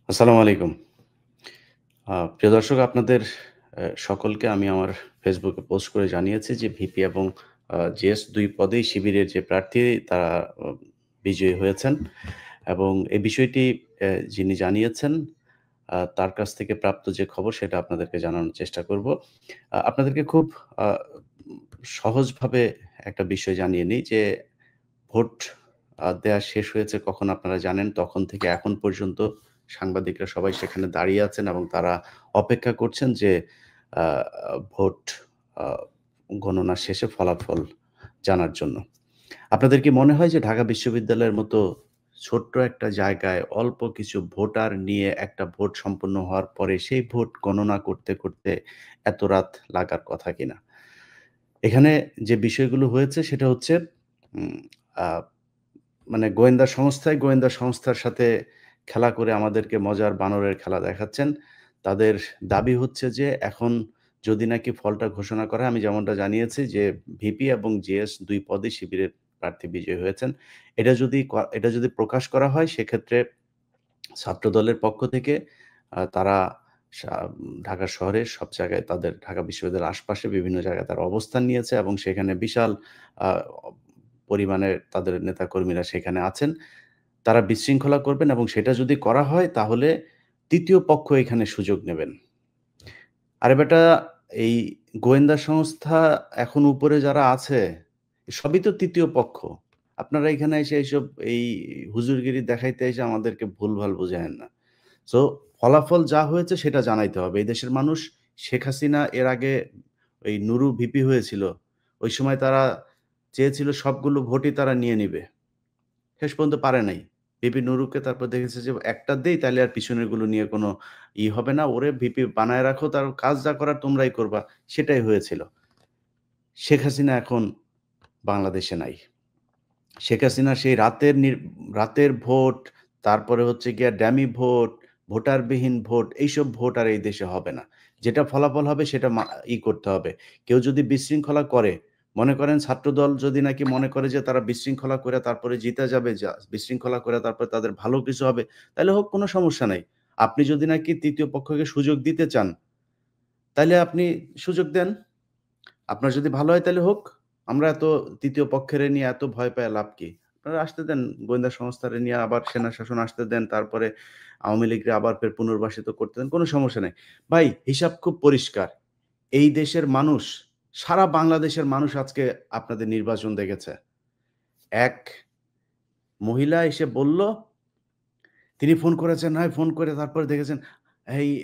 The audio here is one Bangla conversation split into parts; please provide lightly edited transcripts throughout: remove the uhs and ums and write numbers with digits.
আসসালামু আলাইকুম। প্রিয় দর্শক আপনাদের সকলকে আমি আমার ফেসবুকে পোস্ট করে জানিয়েছি যে ভিপি এবং জিএস ২ পদেই শিবিরের যে প্রার্থী তারা অ বিজয়ী হয়েছেন এবং এই বিষয়টি যিনি জানিয়েছেন তার কাছ থেকে প্রাপ্ত যে খবর সেটা আপনাদেরকে জানানোর চেষ্টা করব। আপনাদেরকে খুব আ সহজভাবে একটা বিষয় জানিয়ে নিই যে ভোট দেয়া শেষ হয়েছে কখন আপনারা জানেন। তখন থেকে এখন পর্যন্ত সাংবাদিকরা সবাই সেখানে দাঁড়িয়ে আছেন এবং তারা অপেক্ষা করছেন যে আ ভোট আ গণনা শেষে ফলাফল জানার জন্য। আপনাদের কি মনে হয় যে ঢাকা বিশ্ববিদ্যালয়ের মতো ছোট্ট একটা জায়গায় অল্প কিছু ভোটার নিয়ে একটা ভোট সম্পন্ন হওয়ার পরে সেই ভোট গণনা করতে, করতে এত রাত লাগার কথা কিনা? এখানে যে বিষয়গুলো হয়েছে সেটা হচ্ছে উম আ মানে গোয়েন্দা সংস্থার সাথে খেলা করে আমাদেরকে মজার বানরের খেলা দেখাচ্ছেন। তাদের দাবি হচ্ছে যে এখন যদি নাকি ফলটা ঘোষণা করা হয়, আমি যেমনটা জানিয়েছি যে ভিপি এবং জিএস ২ পদে শিবিরের প্রার্থী বিজয়ী হয়েছেন। এটা যদি প্রকাশ করা হয় সেক্ষেত্রে ছাত্রদলের পক্ষ থেকে তারা ঢাকা শহরের সব জায়গায় তাদের ঢাকা বিশ্ববিদ্যালয়ের আশপাশে বিভিন্ন জায়গায় তারা অবস্থান নিয়েছে এবং সেখানে বিশাল আ পরিমাণে তাদের নেতাকর্মীরা সেখানে আছেন। তারা বিশৃঙ্খলা করবেন এবং সেটা যদি করা হয় তাহলে ৩য় পক্ষ এখানে সুযোগ নেবেন। আরে বেটা এই গোয়েন্দা সংস্থা এখন উপরে যারা আছে, সবই তো ৩য় পক্ষ। আপনারা এখানে এসে এইসব এই হুজুরগিরি দেখাইতে এসে আমাদেরকে ভুলভাল বুঝায়েন না। সো ফলাফল যা হয়েছে সেটা জানাইতে হবে। এই দেশের মানুষ শেখ হাসিনা এর আগে ওই নুরু ভিপি হয়েছিল। ওই সময় তারা চেয়েছিল সবগুলো ভোটই তারা নিয়ে নিবে। শেষ পর্যন্ত পারে নাই। ভিপি নুরুকে তারপর দেখেছে যে একটা দেই তাইলে আর পিছনেরগুলো নিয়ে কোনো হবে না। ওরে ভিপি বানায় রাখো, তার কাজ যা করার তোমরাই করবা। সেটাই হয়েছিল। শেখ হাসিনা এখন বাংলাদেশে নাই। শেখ হাসিনা সেই রাতের ভোট, তারপরে হচ্ছে গিয়া ডামি ভোট, ভোটারবিহীন ভোট, এইসব ভোট আর এই দেশে হবে না। যেটা ফলাফল হবে সেটা করতে হবে। কেউ যদি বিশৃঙ্খলা করে, মনে করেন ছাত্রদল যদি নাকি মনে করে যে তারা বিশৃঙ্খলা করে তারপরে জিতে যাবে, বিশৃঙ্খলা করে তারপরে তাদের ভালো কিছু হবে, তাইলে হোক কোনো সমস্যা নাই। আপনি যদি নাকি ৩য় পক্ষকে সুযোগ দিতে চান, তাইলে আপনি সুযোগ দেন। আপনার যদি ভালো হয় তাইলে হোক। আমরা এত ৩য় পক্ষেরে নিয়ে এত ভয় পাইয়া লাভ কি? আপনারা আসতে দেন, গোয়েন্দা সংস্থারে নিয়ে আবার সেনা শাসন আসতে দেন। তারপরে আওয়ামী লীগরে আবার ফের পুনর্বাসিত করতে দেন। কোন সমস্যা নাই। ভাই হিসাব খুব পরিষ্কার। এই দেশের মানুষ, সারা বাংলাদেশের মানুষ আজকে আপনাদের নির্বাচন দেখেছে। এক মহিলা এসে বলল, তিনি ফোন করেছেন, হয় ফোন করে তারপরে দেখেছেন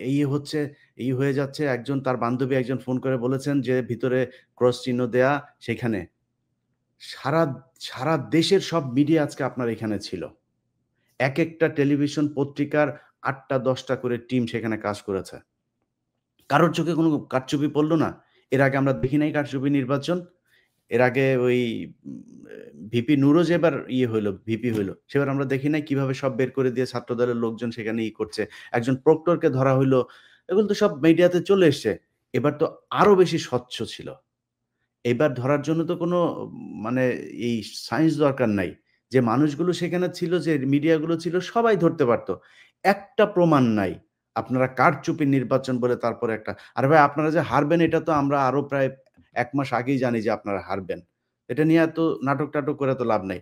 এই হচ্ছে, এই হয়ে যাচ্ছে। একজন তার বান্ধবী একজন ফোন করে বলেছেন যে ভিতরে ক্রস চিহ্ন দেয়া সেখানে। সারা সারা দেশের সব মিডিয়া আজকে আপনার এখানে ছিল। একেকটা টেলিভিশন পত্রিকার ৮ টা ১০ টা করে টিম সেখানে কাজ করেছে। কারোর চোখে কোনো কারচুপি পড়ল না? এর আগে আমরা দেখি নাই কারচুপি নির্বাচন? এর আগে ওই উম ভিপি নুরও যে এবার হইল, ভিপি হইল, সেবার আমরা দেখি নাই কিভাবে সব বের করে দিয়ে ছাত্রদলের লোকজন সেখানে করছে। একজন প্রক্টরকে ধরা হইল। এগুলো তো সব মিডিয়াতে চলে এসছে। এবার তো আরো বেশি স্বচ্ছ ছিল। এবার ধরার জন্য তো কোনো মানে এই সায়েন্স দরকার নাই। যে মানুষগুলো সেখানে ছিল, যে মিডিয়াগুলো ছিল সবাই ধরতে পারত। একটা প্রমাণ নাই। আপনারা কারচুপি নির্বাচন বলে তারপরে একটা আরে ভাই আপনারা যে হারবেন এটা তো আমরা আরো প্রায় ১ মাস আগেই জানি যে আপনারা হারবেন। এটা নিয়ে এত নাটক-টাটক করে তো লাভ নাই।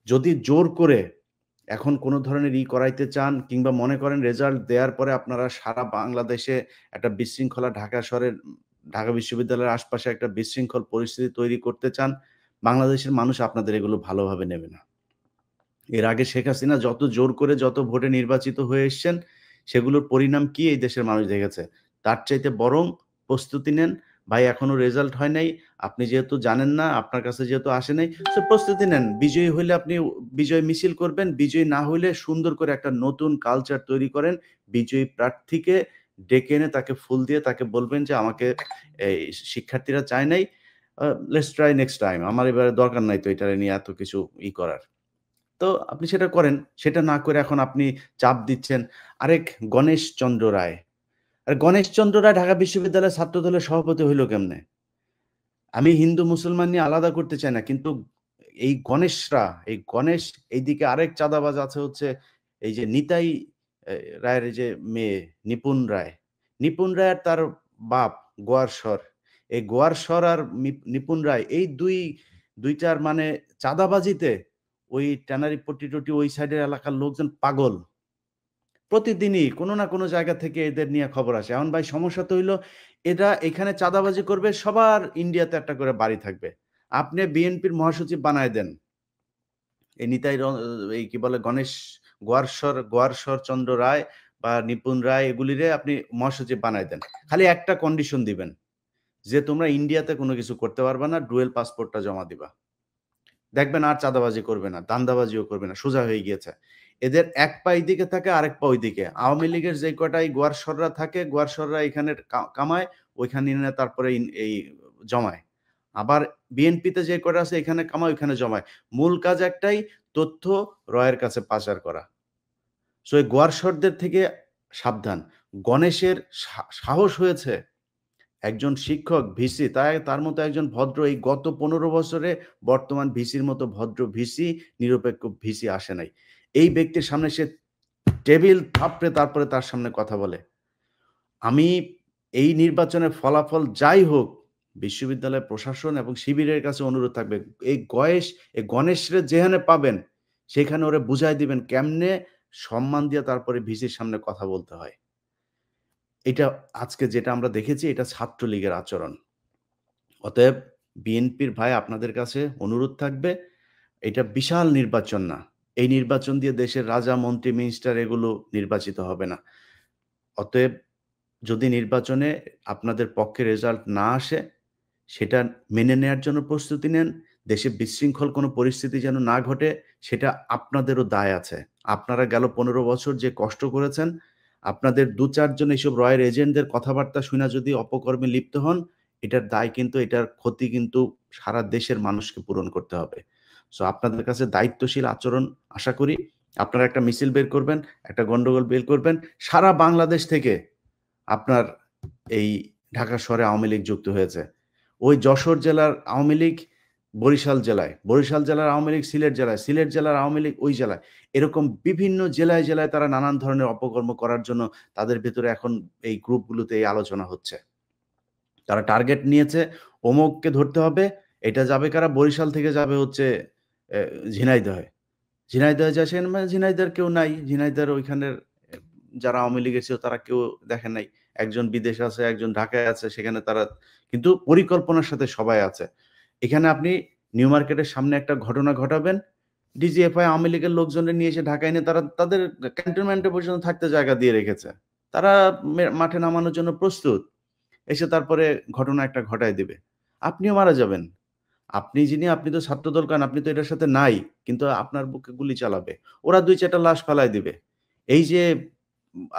যদি জোর করে এখন কোন ধরনের করাইতে চান কিংবা মনে করেন রেজাল্ট দেয়ার পরে আপনারা সারা বাংলাদেশে একটা বিশৃঙ্খলা ঢাকা বিশ্ববিদ্যালয়ের আশপাশে একটা বিশৃঙ্খল পরিস্থিতি তৈরি করতে চান, বাংলাদেশের মানুষ আপনাদের এগুলো ভালোভাবে নেবে না। এর আগে শেখ হাসিনা যত জোর করে যত ভোটে নির্বাচিত হয়ে এসছেন, সেগুলোর পরিণাম কি এই দেশের মানুষ দেখেছে। তার চাইতে বরং প্রস্তুতি নেন। ভাই এখনো রেজাল্ট হয় নাই। আপনি যেহেতু জানেন না, আপনার কাছে যেহেতু আসে নাই, সো প্রস্তুতি নেন। বিজয়ী হইলে আপনি বিজয় মিছিল করবেন। বিজয়ী না হইলে সুন্দর করে একটা নতুন কালচার তৈরি করেন। বিজয়ী প্রার্থীকে ডেকে এনে তাকে ফুল দিয়ে তাকে বলবেন যে, "আমাকে এই শিক্ষার্থীরা চায় নাই। আ লেটস ট্রাই নেক্সট টাইম। আমার এবারে দরকার নাই তো এটারে নিয়ে এত কিছু করার।" তো আপনি সেটা করেন। সেটা না করে এখন আপনি চাপ দিচ্ছেন। আরেক গণেশচন্দ্র রায়। আর গণেশচন্দ্র রায় ঢাকা বিশ্ববিদ্যালয়ের ছাত্রদলের সভাপতি হইল কেমনে? আমি হিন্দু মুসলমান নিয়ে আলাদা করতে চাই না। কিন্তু এই গণেশ এইদিকে আরেক চাঁদাবাজ আছে হচ্ছে এই যে নিতাই রায়ের এই যে মেয়ে নিপুণ রায়, নিপুণ রায় আর তার বাপ গোয়ার শর। এই গোয়ার শর আর নিপুণ রায় এই ২ টার মানে চাঁদাবাজিতে ওই ট্যানারি পট্টি-টট্টি ওই সাইডের এলাকার লোকজন পাগল। প্রতিদিনই কোনো না কোনো জায়গা থেকে এদের নিয়ে খবর আসে। এখন ভাই সমস্যা তো হইলো এরা এখানে চাঁদাবাজি করবে, সবার ইন্ডিয়াতে একটা করে বাড়ি থাকবে। আপনি বিএনপির মহাসচিব বানায় দেন। এই নিতাই এই কি বলে গণেশ গোয়ারশ্বর চন্দ্র রায় বা নিপুণ রায় এগুলিরে আপনি মহাসচিব বানায় দেন। খালি একটা কন্ডিশন দিবেন যে তোমরা ইন্ডিয়াতে কোনো কিছু করতে পারবা না, ডুয়েল পাসপোর্টটা জমা দিবা। দেখবেন আর চাঁদাবাজি করবে না, দান্দাবাজিও করবে না, সোজা হয়ে গিয়েছে। এদের এক পা এইদিকে থাকে, আরেক পা ওইদিকে। আওয়ামী লীগের যে কটাই গোয়ারশ্বররা থাকে, গোয়ারশ্বররা এখানে কামায়, ওইখানে এনে তারপরে এই জমায়। আবার বিএনপিতে যে কটা আছে এখানে কামায়, ওইখানে জমায়। মূল কাজ একটাই, তথ্য রয়ের কাছে পাচার করা। সো এই গোয়ারশ্বরদের থেকে সাবধান। গণেশের সাহস হয়েছে একজন শিক্ষক, ভিসি, তার মতো একজন ভদ্র এই গত ১৫ বছরে বর্তমান ভিসির মতো ভদ্র ভিসি, নিরপেক্ষ ভিসি আসে নাই। এই ব্যক্তির সামনে সে টেবিল থাপড়ে তারপরে তার সামনে কথা বলে। আমি এই নির্বাচনের ফলাফল যাই হোক, বিশ্ববিদ্যালয় প্রশাসন এবং শিবিরের কাছে অনুরোধ থাকবে। এই গণেশরে যেখানে পাবেন, সেখানে ওরে বুঝায় দিবেন কেমনে সম্মান দিয়ে তারপরে ভিসির সামনে কথা বলতে হয়। এটা আজকে যেটা আমরা দেখেছি এটা ছাত্রলীগের আচরণ। অতএব বিএনপির ভাই আপনাদের কাছে অনুরোধ থাকবে, এটা বিশাল নির্বাচন না। এই নির্বাচন দিয়ে দেশের রাজা, মন্ত্রী, মিনিস্টার এগুলো নির্বাচিত হবে না। অতএব যদি নির্বাচনে আপনাদের পক্ষে রেজাল্ট না আসে, সেটা মেনে নেয়ার জন্য প্রস্তুতি নেন। দেশে বিশৃঙ্খল কোনো পরিস্থিতি যেন না ঘটে, সেটা আপনাদেরও দায় আছে। আপনারা গেল ১৫ বছর যে কষ্ট করেছেন, আপনাদের ২-৪ জন এইসব রয়ের এজেন্টদের কথাবার্তা শুইনা যদি অপকর্মে লিপ্ত হন, এটার দায় কিন্তু এটার ক্ষতি কিন্তু সারা দেশের মানুষকে পূরণ করতে হবে। সো আপনাদের কাছে দায়িত্বশীল আচরণ আশা করি। আপনারা একটা মিছিল বের করবেন, একটা গন্ডগোল বের করবেন। সারা বাংলাদেশ থেকে আপনার এই ঢাকা শহরে আওয়ামী লীগ যুক্ত হয়েছে। ওই যশোর জেলার আওয়ামী লীগ বরিশাল জেলায়, বরিশাল জেলার আওয়ামী লীগ সিলেট জেলায়, সিলেট জেলার আওয়ামী লীগ ওই জেলায়। এরকম বিভিন্ন জেলায়, জেলায় তারা নানান ধরনের অপকর্ম করার জন্য তাদের ভেতরে এখন এই গ্রুপগুলোতে এই আলোচনা হচ্ছে। তারা টার্গেট নিয়েছে অমুককে ধরতে হবে। এটা যাবে কারা? বরিশাল থেকে যাবে হচ্ছে এ ঝিনাইদহে। ঝিনাইদহে যায় সেখানে মানে ঝিনাইদহের কেউ নাই। ঝিনাইদহের ওইখানের যারা আওয়ামী লীগের ছিল তারা কেউ দেখে নাই। একজন বিদেশে আছে, একজন ঢাকায় আছে। সেখানে তারা কিন্তু পরিকল্পনার সাথে সবাই আছে। এখানে আপনি নিউ মার্কেটের সামনে একটা ঘটনা ঘটাবেন। ডিজিএফআই আওয়ামী লীগের লোকজনদের নিয়ে এসে ঢাকায় এনে তারা তাদের ক্যান্টনমেন্টে পর্যন্ত থাকতে জায়গা দিয়ে রেখেছে। তারা মাঠে নামানোর জন্য প্রস্তুত। এসে তারপরে ঘটনা একটা ঘটায় দিবে। আপনিও মারা যাবেন। আপনি তো ছাত্রদল করেন, আপনি তো এটার সাথে নাই। কিন্তু আপনার বুকে গুলি চালাবে। ওরা ২-৪ টা লাশ ফালায় দিবে। এই যে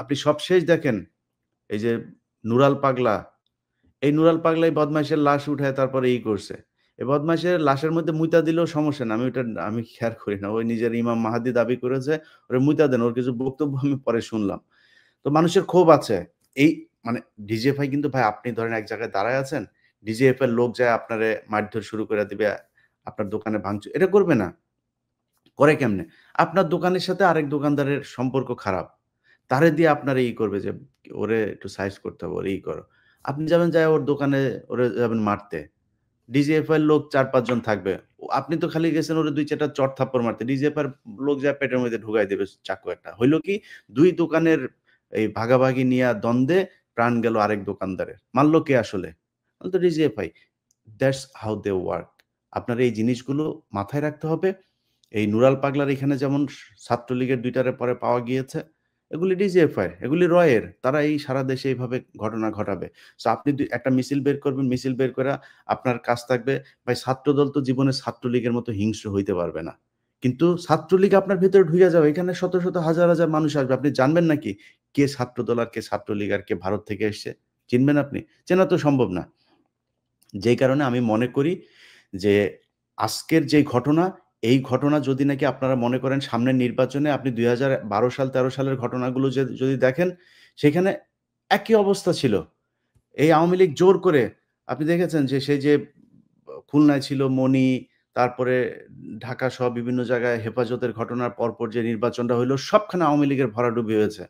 আপনি সবশেষ দেখেন, এই যে নুরাল পাগলা, এই নুরাল পাগলাই বদমাইশের লাশ উঠায় তারপরে করছে। এই বদমাইশের লাশের মধ্যে মুইতা দিলেও সমস্যা না। আমি খেয়াল করি না। ওই নিজের ইমাম মাহাদি দাবি করেছে, ওরে মুইতা দেন। ওর কিছু বক্তব্য আমি পরে শুনলাম। তো মানুষের ক্ষোভ আছে। এই মানে ডিজিএফআই কিন্তু ভাই আপনি ধরেন এক জায়গায় দাঁড়ায় আছেন, ডিজিএফআই এর লোক যায় আপনারে মারধর শুরু করে দিবে, আপনার দোকানে ভাঙচুর। এটা করবে না। করে কেমনে? আপনার দোকানের সাথে আরেক দোকানদারের সম্পর্ক খারাপ। তারে দিয়ে আপনারে করবে যে, "ওরে একটু সাইজ করতে হবে, ওরে করো।" আপনি যাবেন যায়া ওর দোকানে ওরে যাবেন মারতে। ডিজিএফআই এর লোক ৪-৫ জন থাকবে। আপনি তো খালি গেছেন ওরে ২-৪ টা চড় থাপ্পড় মারতে। ডিজিএফআই এর লোক যায়া পেটের মধ্যে ঢুকাই দেবে চাকু একটা। হইল কি? ২ দোকানের এই ভাগাভাগি নিয়া দ্বন্দ্বে প্রাণ গেল আরেক দোকানদারের। মারল কে আসলে? তো DGFI. That's how they work. আপনার এই জিনিসগুলো মাথায় রাখতে হবে। এই নুরাল পাগলার এখানে যেমন ছাত্রলীগের ২ টারে পরে পাওয়া গিয়েছে, এগুলি ডিজিএফআই, এগুলি রয়ের। তারা এই সারা দেশে এইভাবে ঘটনা ঘটাবে। সো আপনি একটা মিছিল বের করবেন, মিছিল বের কইরা আপনার কাজ থাকবে, ভাই ছাত্রদল তো জীবনে ছাত্রলীগের মতো হিংস্র হইতে পারবে না। কিন্তু ছাত্রলীগ আপনার ভেতরে ঢুইয়া যাবে। এখানে শত, শত হাজার, হাজার মানুষ আসবে। আপনি জানবেন নাকি কে ছাত্রদল আর কে ছাত্রলীগ আর কে ভারত থেকে এসছে? চিনবেন আপনি? চেনা তো সম্ভব না। যেই কারণে আমি মনে করি যে আজকের যে ঘটনা, এই ঘটনা যদি নাকি আপনারা মনে করেন সামনের নির্বাচনে আপনি ২০১২ সাল ১৩ সালের ঘটনাগুলো যদি দেখেন, সেখানে একই অবস্থা ছিল। এই আওয়ামী লীগ জোর করে আপনি দেখেছেন যে সেই যে খুলনায় ছিল মনি, তারপরে ঢাকাসহ বিভিন্ন জায়গায় হেফাজতের ঘটনার পরপর যে নির্বাচনটা হইল, সবখানে আওয়ামী লীগের ভরাডুবি হয়েছে।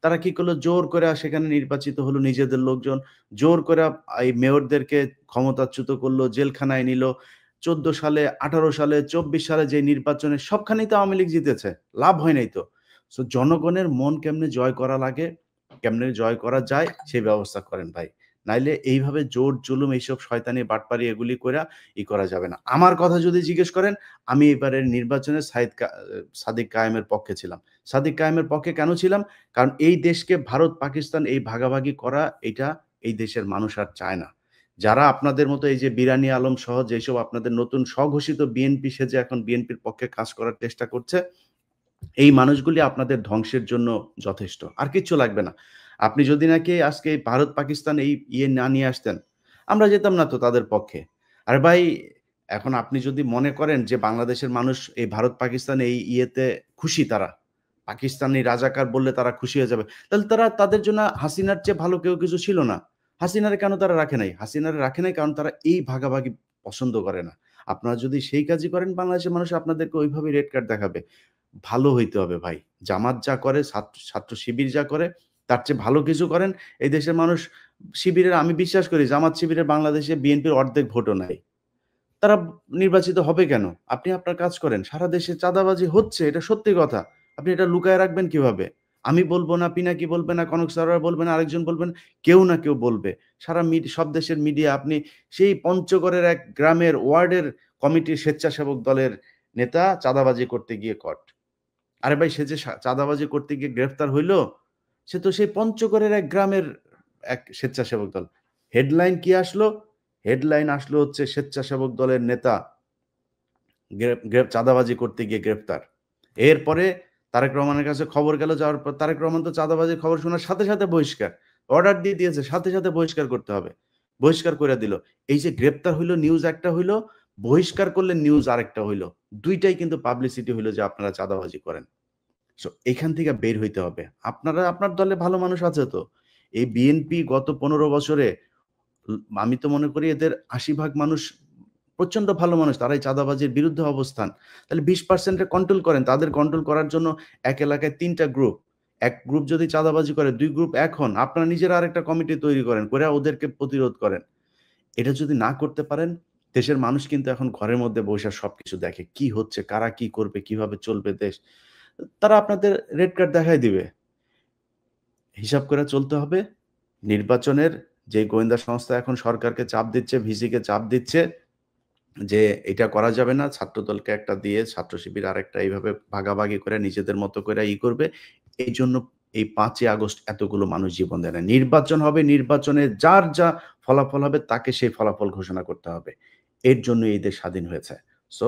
তারা কি করলো? জোর করে সেখানে নির্বাচিত হলো নিজেদের লোকজন। জোর করে এই মেয়রদেরকে ক্ষমতাচ্যুত করলো, জেলখানায় নিল। ১৪ সালে, ১৮ সালে, ২৪ সালে যে নির্বাচনে সবখানেই তো আওয়ামী লীগ জিতেছে। লাভ হয় নাই তো। সো জনগণের মন কেমনে জয় করা লাগে, কেমনে জয় করা যায় সেই ব্যবস্থা করেন ভাই। নাইলে এইভাবে জোর জুলুম এইসব শয়তানি বাটপারি এগুলি কইরা করা যাবে না। আমার কথা যদি জিজ্ঞেস করেন, আমি এবারের নির্বাচনে সাদিক কায়েমের পক্ষে ছিলাম। সাদিক কায়েমের পক্ষে কেন ছিলাম? কারণ এই দেশকে ভারত, পাকিস্তান এই ভাগাভাগি করা এটা এই দেশের মানুষ আর চায় না। যারা আপনাদের মতো এই যে বিরানী আলম সহ যেসব আপনাদের নতুন স্বঘোষিত বিএনপি সেজে এখন বিএনপির পক্ষে কাজ করার চেষ্টা করছে, এই মানুষগুলি আপনাদের ধ্বংসের জন্য যথেষ্ট। আর কিচ্ছু লাগবে না। আপনি যদি নাকি আজকে এই ভারত, পাকিস্তান এই না নিয়ে আসতেন, আমরা যেতাম না তো তাদের পক্ষে। আরে ভাই, এখন আপনি যদি মনে করেন যে বাংলাদেশের মানুষ এই ভারত, পাকিস্তান এই খুশি তারা। পাকিস্তানি রাজাকার বললে তারা খুশি হয়ে যাবে। তাহলে তারা তাদের জন্য হাসিনার চেয়ে ভালো কেউ কিছু ছিল না। হাসিনারে কেন তারা রাখে নাই? হাসিনারে রাখে নাই কারণ তারা এই ভাগাভাগি পছন্দ করে না। আপনারা যদি সেই কাজই করেন বাংলাদেশের মানুষ আপনাদেরকে ওইভাবেই রেড কার্ড দেখাবে। ভালো হইতে হবে ভাই। জামাত যা করে, ছাত্র শিবির যা করে, তার চেয়ে ভালো কিছু করেন। এই দেশের মানুষ শিবিরের আমি বিশ্বাস করি জামাত শিবিরের বাংলাদেশে বিএনপির অর্ধেক ভোটও নাই। তারা নির্বাচিত হবে কেন? আপনি আপনার কাজ করেন। সারা দেশে চাঁদাবাজি হচ্ছে, এটা সত্যি কথা। আপনি এটা লুকায়ে রাখবেন কিভাবে? আমি বলব না, পিনাকি বলবে না, কনক সারোয়ার বলবে না, আরেকজন বলবেন, কেউ না কেউ বলবে। সব দেশের মিডিয়া আপনি সেই পঞ্চগড়ের এক গ্রামের ওয়ার্ডের কমিটির স্বেচ্ছাসেবক দলের নেতা চাঁদাবাজি করতে গিয়ে কট। আরে ভাই সে যে চাঁদাবাজি করতে গিয়ে গ্রেফতার হইল, সে তো সেই পঞ্চগড়ের এক গ্রামের এক স্বেচ্ছাসেবক দল। হেডলাইন কি আসলো? হেডলাইন আসলো হচ্ছে স্বেচ্ছাসেবক দলের নেতা চাঁদাবাজি করতে গিয়ে গ্রেফতার। এরপরে তারেক রহমানের কাছে খবর গেল, যাওয়ার পর তারেক রহমান তো চাঁদাবাজির খবর শোনার সাথে, সাথে বহিষ্কার। অর্ডার দিয়ে দিয়েছে, সাথে, সাথে বহিষ্কার করতে হবে। বহিষ্কার কইরা দিল। এই যে গ্রেপ্তার হইল, নিউজ একটা হইল, বহিষ্কার করলে নিউজ আরেকটা হইল। ২ টাই কিন্তু পাবলিসিটি হইল যে আপনারা চাঁদাবাজি করেন। সো এখান থেকে বের হইতে হবে। আপনার দলে ভালো মানুষ আছে তো। এই বিএনপি গত ১৫ বছরে আমি তো মনে করি এদের ৮০ ভাগ মানুষ প্রচন্ড ভালো মানুষ। তারাই চাঁদাবাজির বিরুদ্ধে অবস্থান। তাহলে ২০% এ কন্ট্রোল করেন। তাদের কন্ট্রোল করার জন্য এক এলাকায় ৩ টা গ্রুপ। এক গ্রুপ যদি চাঁদাবাজি করে ২ গ্রুপ এক হন। আপনারা নিজেরা আরেকটা কমিটি তৈরি করেন। করে ওদেরকে প্রতিরোধ করেন। এটা যদি না করতে পারেন, দেশের মানুষ কিন্তু এখন ঘরের মধ্যে বইসা সবকিছু দেখে। কি হচ্ছে, কারা কি করবে, কিভাবে চলবে দেশ। তারা আপনাদের রেড কার্ড দেখায় দিবে। হিসাব করে চলতে হবে। নির্বাচনের যে গোয়েন্দা সংস্থা এখন সরকারকে চাপ দিচ্ছে, ভিসিকে চাপ দিচ্ছে যে এটা করা যাবে না। ছাত্রদলকে একটা দিয়ে ছাত্র শিবির আরেকটা এইভাবে ভাগাভাগি করে নিজেদের মতো করে করবে। এইজন্য এই ৫ই আগস্ট এতগুলো মানুষ জীবন দেয় না। নির্বাচন হবে, নির্বাচনে যার যা ফলাফল হবে তাকে সেই ফলাফল ঘোষণা করতে হবে। এর জন্য এই দেশ স্বাধীন হয়েছে। সো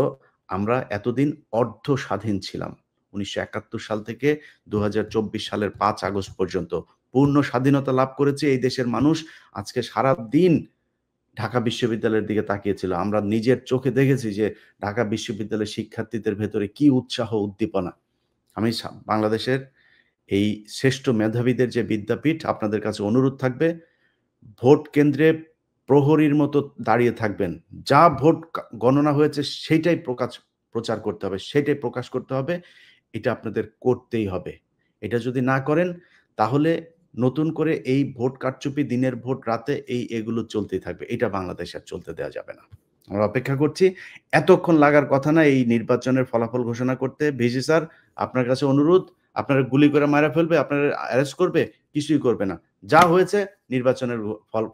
আমরা এতদিন অর্ধ স্বাধীন ছিলাম। ১৯৭১ সাল থেকে ২০২৪ সালের ৫ আগস্ট পর্যন্ত পূর্ণ স্বাধীনতা লাভ করেছে এই দেশের মানুষ। আজকে সারাদিন ঢাকা বিশ্ববিদ্যালয়ের দিকে তাকিয়েছিল। আমরা নিজের চোখে দেখেছি যে ঢাকা বিশ্ববিদ্যালয়ের শিক্ষার্থীদের ভেতরে কি উৎসাহ উদ্দীপনা। আমি বাংলাদেশের এই শ্রেষ্ঠ মেধাবীদের যে বিদ্যাপীঠ আপনাদের কাছে অনুরোধ থাকবে, ভোট কেন্দ্রে প্রহরীর মতো দাঁড়িয়ে থাকবেন। যা ভোট গণনা হয়েছে সেইটাই প্রচার করতে হবে, সেটাই প্রকাশ করতে হবে। এটা আপনাদের করতেই হবে। এটা যদি না করেন তাহলে নতুন করে এই ভোট কারচুপি, দিনের ভোট রাতে এগুলো চলতেই থাকবে। এটা বাংলাদেশে আর চলতে দেওয়া যাবে না। আমরা অপেক্ষা করছি। এতক্ষণ লাগার কথা না এই নির্বাচনের ফলাফল ঘোষণা করতে। ভিসি স্যার আপনার কাছে অনুরোধ, আপনারা গুলি করে মাইরা ফেলবে, আপনারা অ্যারেস্ট করবে, কিছুই করবে না। যা হয়েছে নির্বাচনের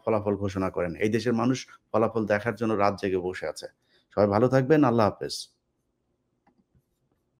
ফলাফল ঘোষণা করেন। এই দেশের মানুষ ফলাফল দেখার জন্য রাত জেগে বসে আছে। সবাই ভালো থাকবেন। আল্লাহ হাফেজ।